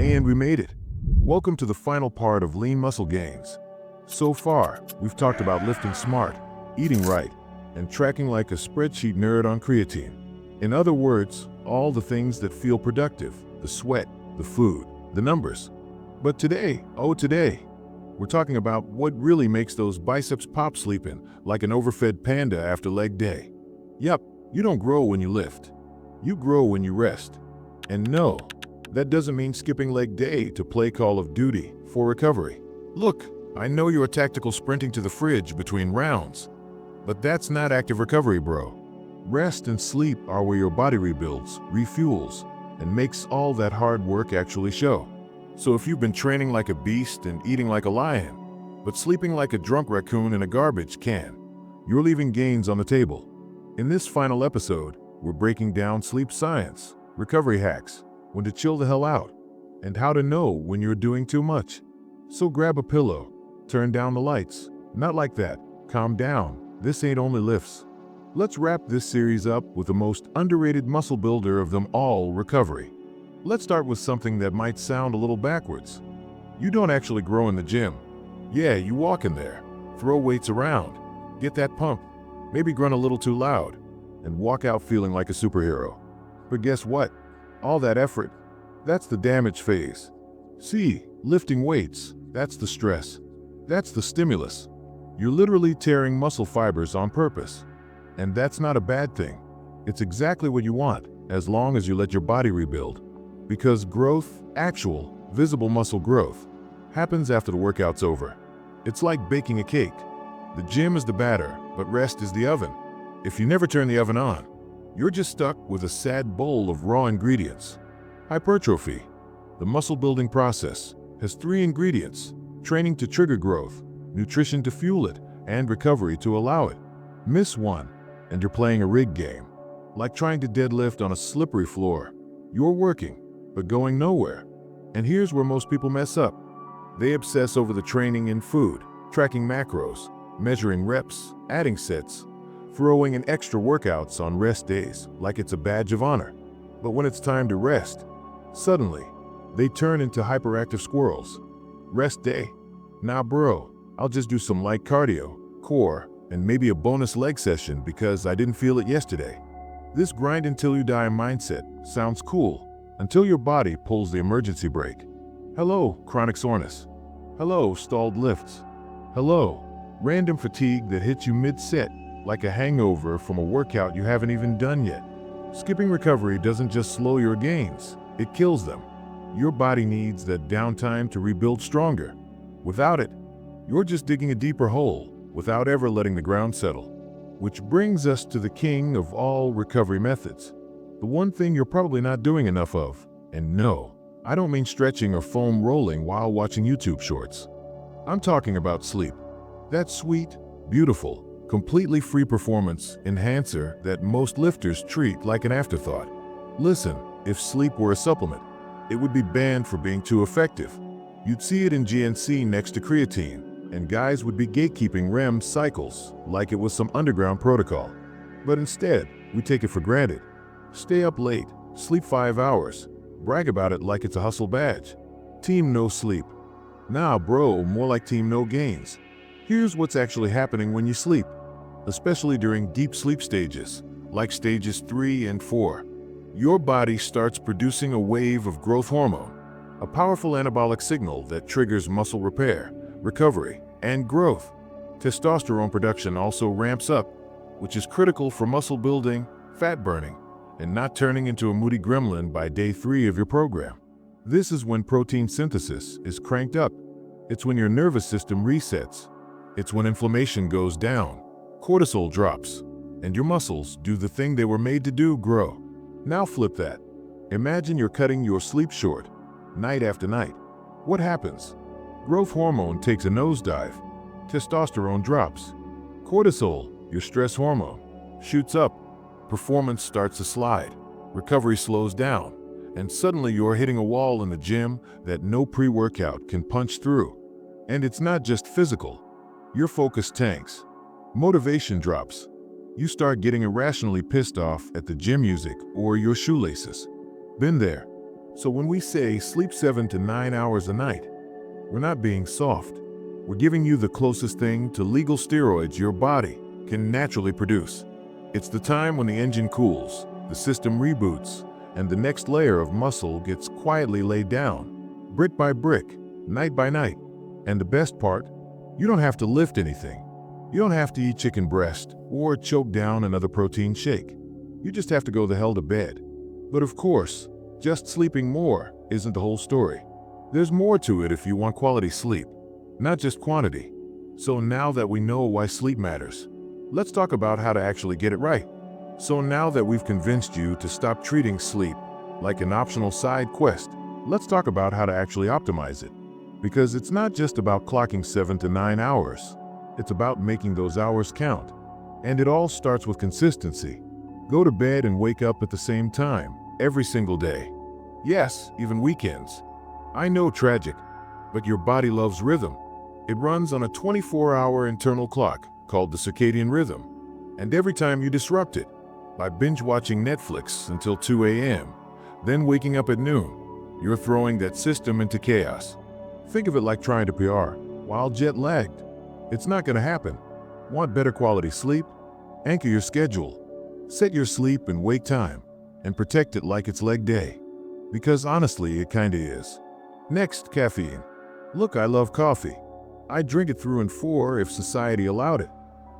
And we made it. Welcome to the final part of lean muscle gains. So far, we've talked about lifting smart, eating right, and tracking like a spreadsheet nerd on creatine. In other words, all the things that feel productive, the sweat, the food, the numbers. But today, we're talking about what really makes those biceps pop sleeping like an overfed panda after leg day. Yup, you don't grow when you lift. You grow when you rest. And no, that doesn't mean skipping leg day to play Call of Duty for recovery. Look, I know you're tactical sprinting to the fridge between rounds, but that's not active recovery, bro. Rest and sleep are where your body rebuilds, refuels, and makes all that hard work actually show. So if you've been training like a beast and eating like a lion, but sleeping like a drunk raccoon in a garbage can, you're leaving gains on the table. In this final episode, we're breaking down sleep science, recovery hacks, when to chill the hell out, and how to know when you're doing too much. So grab a pillow, turn down the lights. Not like that. Calm down. This ain't only lifts. Let's wrap this series up with the most underrated muscle builder of them all, recovery. Let's start with something that might sound a little backwards. You don't actually grow in the gym. Yeah, you walk in there, throw weights around, get that pump, maybe grunt a little too loud, and walk out feeling like a superhero. But guess what? All that effort, that's the damage phase. See, lifting weights, that's the stress. That's the stimulus. You're literally tearing muscle fibers on purpose. And that's not a bad thing. It's exactly what you want, as long as you let your body rebuild. Because growth, actual, visible muscle growth, happens after the workout's over. It's like baking a cake. The gym is the batter, but rest is the oven. If you never turn the oven on, you're just stuck with a sad bowl of raw ingredients. Hypertrophy, the muscle-building process, has 3 ingredients: training to trigger growth, nutrition to fuel it, and recovery to allow it. Miss one, and you're playing a rigged game. Like trying to deadlift on a slippery floor. You're working, but going nowhere. And here's where most people mess up. They obsess over the training in food, tracking macros, measuring reps, adding sets, throwing in extra workouts on rest days like it's a badge of honor. But when it's time to rest, suddenly, they turn into hyperactive squirrels. Rest day? Nah bro, I'll just do some light cardio, core, and maybe a bonus leg session because I didn't feel it yesterday. This grind until you die mindset sounds cool until your body pulls the emergency brake. Hello, chronic soreness. Hello, stalled lifts. Hello, random fatigue that hits you mid-set like a hangover from a workout you haven't even done yet. Skipping recovery doesn't just slow your gains, it kills them. Your body needs that downtime to rebuild stronger. Without it, you're just digging a deeper hole without ever letting the ground settle. Which brings us to the king of all recovery methods. The one thing you're probably not doing enough of. And no, I don't mean stretching or foam rolling while watching YouTube shorts. I'm talking about sleep. That sweet, beautiful, completely free performance enhancer that most lifters treat like an afterthought. Listen, if sleep were a supplement, it would be banned for being too effective. You'd see it in GNC next to creatine, and guys would be gatekeeping REM cycles like it was some underground protocol. But instead, we take it for granted. Stay up late, sleep 5 hours, brag about it like it's a hustle badge. Team no sleep. Nah bro, more like team no gains. Here's what's actually happening when you sleep, especially during deep sleep stages, like stages 3 and 4. Your body starts producing a wave of growth hormone, a powerful anabolic signal that triggers muscle repair, recovery, and growth. Testosterone production also ramps up, which is critical for muscle building, fat burning, and not turning into a moody gremlin by day 3 of your program. This is when protein synthesis is cranked up. It's when your nervous system resets. It's when inflammation goes down, cortisol drops, and your muscles do the thing they were made to do, grow. Now flip that. Imagine you're cutting your sleep short, night after night. What happens? Growth hormone takes a nosedive. Testosterone drops. Cortisol, your stress hormone, shoots up. Performance starts to slide. Recovery slows down. And suddenly you're hitting a wall in the gym that no pre-workout can punch through. And it's not just physical. Your focus tanks. Motivation drops. You start getting irrationally pissed off at the gym music or your shoelaces. Been there. So when we say sleep 7 to 9 hours a night, we're not being soft. We're giving you the closest thing to legal steroids your body can naturally produce. It's the time when the engine cools, the system reboots, and the next layer of muscle gets quietly laid down, brick by brick, night by night. And the best part, you don't have to lift anything. You don't have to eat chicken breast or choke down another protein shake. You just have to go the hell to bed. But of course, just sleeping more isn't the whole story. There's more to it if you want quality sleep, not just quantity. So now that we know why sleep matters, let's talk about how to actually get it right. So now that we've convinced you to stop treating sleep like an optional side quest, let's talk about how to actually optimize it. Because it's not just about clocking 7 to 9 hours. It's about making those hours count. And it all starts with consistency. Go to bed and wake up at the same time, every single day. Yes, even weekends. I know, tragic, but your body loves rhythm. It runs on a 24-hour internal clock called the circadian rhythm. And every time you disrupt it, by binge-watching Netflix until 2 a.m., then waking up at noon, you're throwing that system into chaos. Think of it like trying to PR while jet-lagged. It's not going to happen. Want better quality sleep? Anchor your schedule. Set your sleep and wake time, and protect it like it's leg day. Because honestly, it kinda is. Next, caffeine. Look, I love coffee. I'd drink it through and for if society allowed it.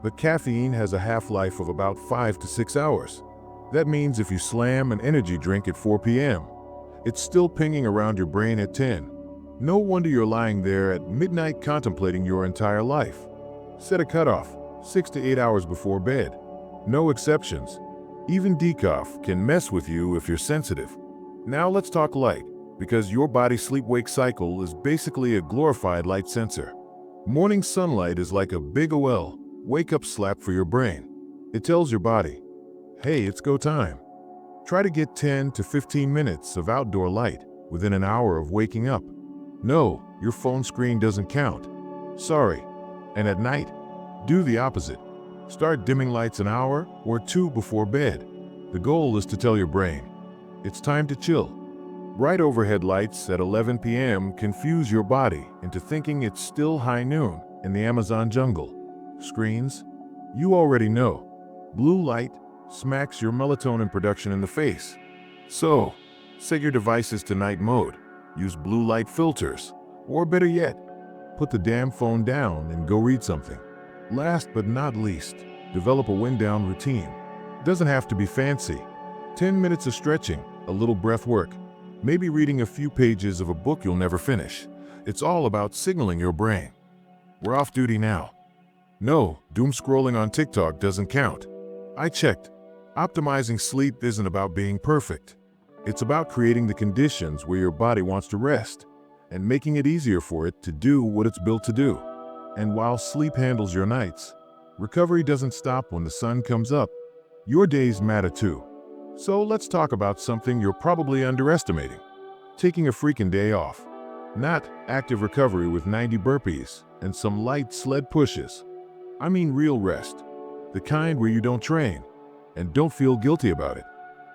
But caffeine has a half-life of about 5 to 6 hours. That means if you slam an energy drink at 4 p.m., it's still pinging around your brain at 10. No wonder you're lying there at midnight contemplating your entire life. Set a cutoff, 6 to 8 hours before bed. No exceptions. Even decaf can mess with you if you're sensitive. Now let's talk light, because your body's sleep-wake cycle is basically a glorified light sensor. Morning sunlight is like a big ol' wake-up slap for your brain. It tells your body, hey, it's go time. Try to get 10 to 15 minutes of outdoor light within an hour of waking up. No, your phone screen doesn't count. Sorry. And at night, do the opposite. Start dimming lights an hour or two before bed. The goal is to tell your brain, it's time to chill. Bright overhead lights at 11 p.m. confuse your body into thinking it's still high noon in the Amazon jungle. Screens? You already know. Blue light smacks your melatonin production in the face. So, set your devices to night mode. Use blue light filters. Or better yet, put the damn phone down and go read something. Last but not least, develop a wind-down routine. Doesn't have to be fancy. 10 minutes of stretching, a little breath work, maybe reading a few pages of a book you'll never finish. It's all about signaling your brain, we're off duty now. No, doom scrolling on TikTok doesn't count. I checked. Optimizing sleep isn't about being perfect. It's about creating the conditions where your body wants to rest and making it easier for it to do what it's built to do. And while sleep handles your nights, recovery doesn't stop when the sun comes up. Your days matter too. So let's talk about something you're probably underestimating. Taking a freaking day off. Not active recovery with 90 burpees and some light sled pushes. I mean real rest. The kind where you don't train and don't feel guilty about it.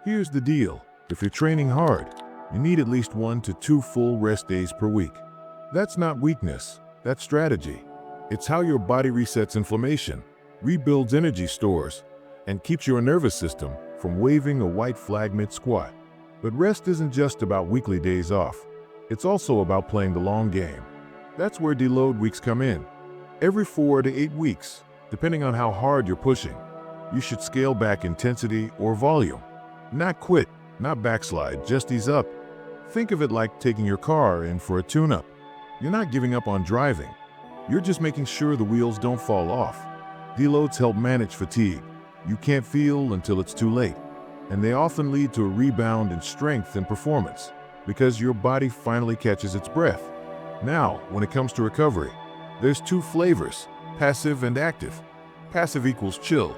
Here's the deal. If you're training hard, you need at least 1 to 2 full rest days per week. That's not weakness, that's strategy. It's how your body resets inflammation, rebuilds energy stores, and keeps your nervous system from waving a white flag mid-squat. But rest isn't just about weekly days off. It's also about playing the long game. That's where deload weeks come in. Every 4 to 8 weeks, depending on how hard you're pushing, you should scale back intensity or volume. Not quit, not backslide, just ease up. Think of it like taking your car in for a tune-up. You're not giving up on driving. You're just making sure the wheels don't fall off. Deloads help manage fatigue. You can't feel until it's too late. And they often lead to a rebound in strength and performance because your body finally catches its breath. Now, when it comes to recovery, there's 2 flavors, passive and active. Passive equals chill.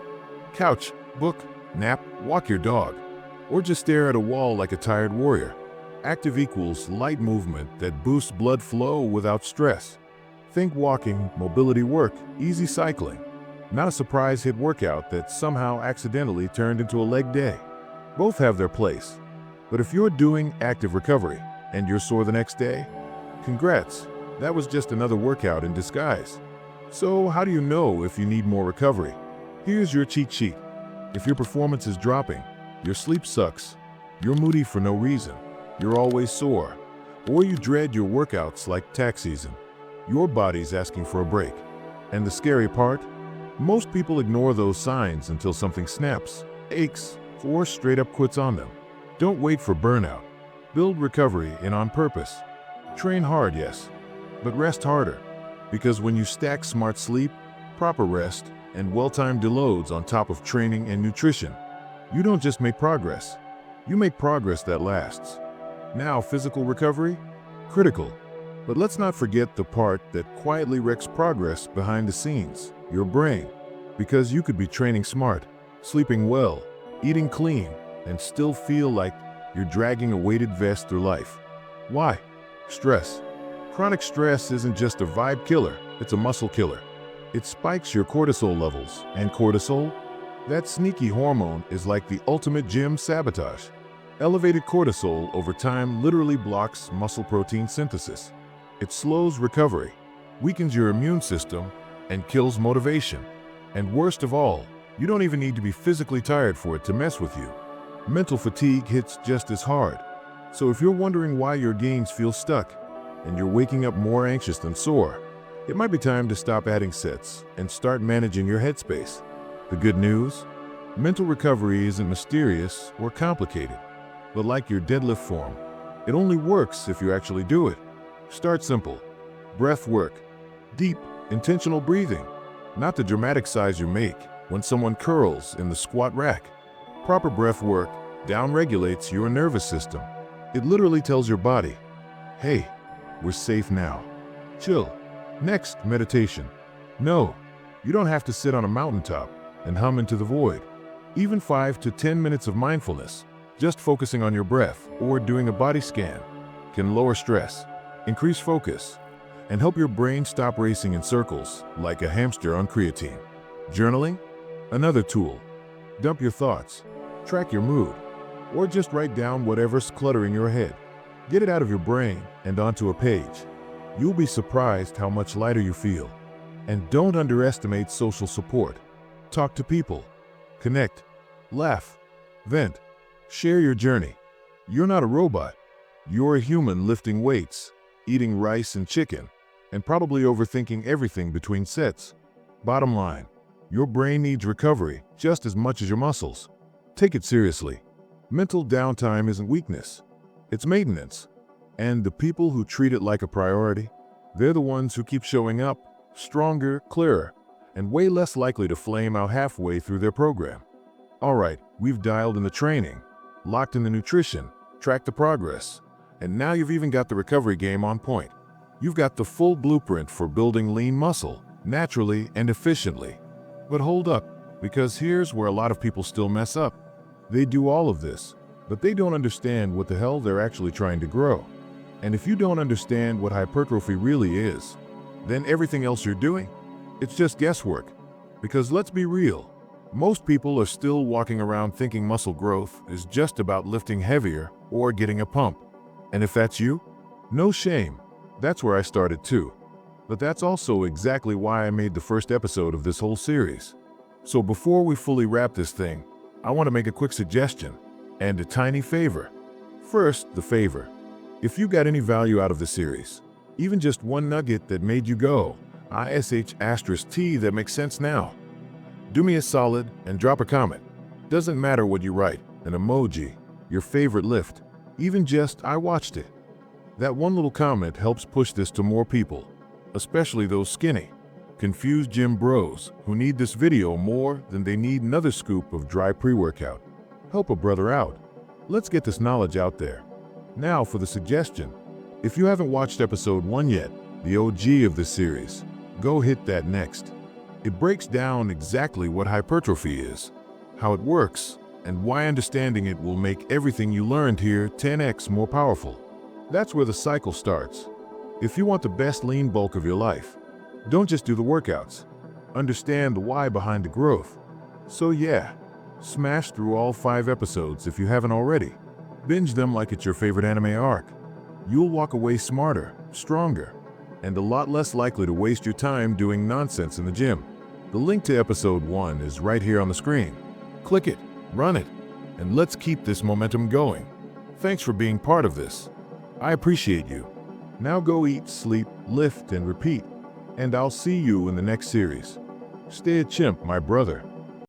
Couch, book, nap, walk your dog, or just stare at a wall like a tired warrior. Active equals light movement that boosts blood flow without stress. Think walking, mobility work, easy cycling. Not a surprise hit workout that somehow accidentally turned into a leg day. Both have their place. But if you're doing active recovery and you're sore the next day, congrats, that was just another workout in disguise. So how do you know if you need more recovery? Here's your cheat sheet. If your performance is dropping, your sleep sucks, you're moody for no reason, you're always sore, or you dread your workouts like tax season, your body's asking for a break. And the scary part? Most people ignore those signs until something snaps, aches, or straight up quits on them. Don't wait for burnout. Build recovery in on purpose. Train hard, yes, but rest harder. Because when you stack smart sleep, proper rest, and well-timed deloads on top of training and nutrition, you don't just make progress, you make progress that lasts. Now, physical recovery? Critical. But let's not forget the part that quietly wrecks progress behind the scenes, your brain. Because you could be training smart, sleeping well, eating clean, and still feel like you're dragging a weighted vest through life. Why? Stress. Chronic stress isn't just a vibe killer, it's a muscle killer. It spikes your cortisol levels, and cortisol, that sneaky hormone, is like the ultimate gym sabotage. Elevated cortisol over time literally blocks muscle protein synthesis. It slows recovery, weakens your immune system, and kills motivation. And worst of all, you don't even need to be physically tired for it to mess with you. Mental fatigue hits just as hard. So if you're wondering why your gains feel stuck, and you're waking up more anxious than sore, it might be time to stop adding sets and start managing your headspace. The good news? Mental recovery isn't mysterious or complicated, but like your deadlift form, it only works if you actually do it. Start simple. Breath work. Deep, intentional breathing. Not the dramatic sighs you make when someone curls in the squat rack. Proper breath work down-regulates your nervous system. It literally tells your body, hey, we're safe now. Chill. Next, meditation. No, you don't have to sit on a mountaintop and hum into the void. Even 5 to 10 minutes of mindfulness, just focusing on your breath or doing a body scan, can lower stress, increase focus, and help your brain stop racing in circles like a hamster on creatine. Journaling? Another tool. Dump your thoughts, track your mood, or just write down whatever's cluttering your head. Get it out of your brain and onto a page. You'll be surprised how much lighter you feel. And don't underestimate social support. Talk to people. Connect. Laugh. Vent. Share your journey. You're not a robot. You're a human lifting weights, eating rice and chicken, and probably overthinking everything between sets. Bottom line, your brain needs recovery just as much as your muscles. Take it seriously. Mental downtime isn't weakness. It's maintenance. And the people who treat it like a priority, they're the ones who keep showing up, stronger, clearer, and way less likely to flame out halfway through their program. All right, we've dialed in the training, locked in the nutrition, tracked the progress, and now you've even got the recovery game on point. You've got the full blueprint for building lean muscle, naturally and efficiently. But hold up, because here's where a lot of people still mess up. They do all of this, but they don't understand what the hell they're actually trying to grow. And if you don't understand what hypertrophy really is, then everything else you're doing, it's just guesswork. Because let's be real, most people are still walking around thinking muscle growth is just about lifting heavier or getting a pump. And if that's you, no shame. That's where I started too. But that's also exactly why I made the first episode of this whole series. So before we fully wrap this thing, I want to make a quick suggestion and a tiny favor. First, the favor. If you got any value out of the series, even just one nugget that made you go, ISH*T, that makes sense now, do me a solid and drop a comment. Doesn't matter what you write, an emoji, your favorite lift, even just I watched it. That one little comment helps push this to more people, especially those skinny, confused gym bros who need this video more than they need another scoop of dry pre-workout. Help a brother out. Let's get this knowledge out there. Now for the suggestion. If you haven't watched episode 1 yet, the OG of this series, go hit that next. It breaks down exactly what hypertrophy is, how it works, and why understanding it will make everything you learned here 10x more powerful. That's where the cycle starts. If you want the best lean bulk of your life, don't just do the workouts. Understand the why behind the growth. So yeah, smash through all 5 episodes if you haven't already. Binge them like it's your favorite anime arc. You'll walk away smarter, stronger, and a lot less likely to waste your time doing nonsense in the gym. The link to episode 1 is right here on the screen. Click it, run it, and let's keep this momentum going. Thanks for being part of this. I appreciate you. Now go eat, sleep, lift, and repeat. And I'll see you in the next series. Stay a chimp, my brother.